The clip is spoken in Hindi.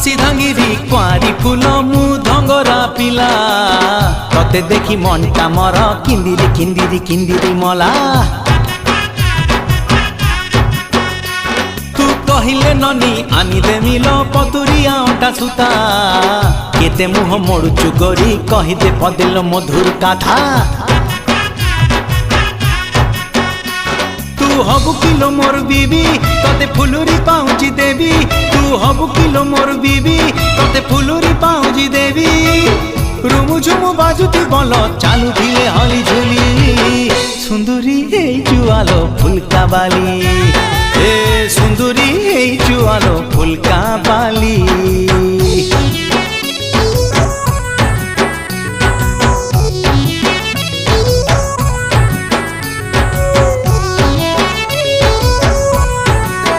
सिधांगिरी कुआरी फूल मु धंगरा पिला तते देखी मनटा मर किंदिरी किंदिरी किंदिरी मला तू कहिले ननी आनी दे मिलो पतुरिया अंटा सुता केते मुह मोड़ुचु गोरी कहिदे पदेलो मधुर कथा तू हबु किलो मोर बीबी तते फुलुरी पाउची देवी तू हबु किलो मोर बीबी तते फुलुरी पाउची देवी रुमु झुमु बाजुती बोलो चालू धिले हली झुली सुंदरी हे जुआलो फुलका बाली ए सुंदरी हे जुआलो फुलका बाली।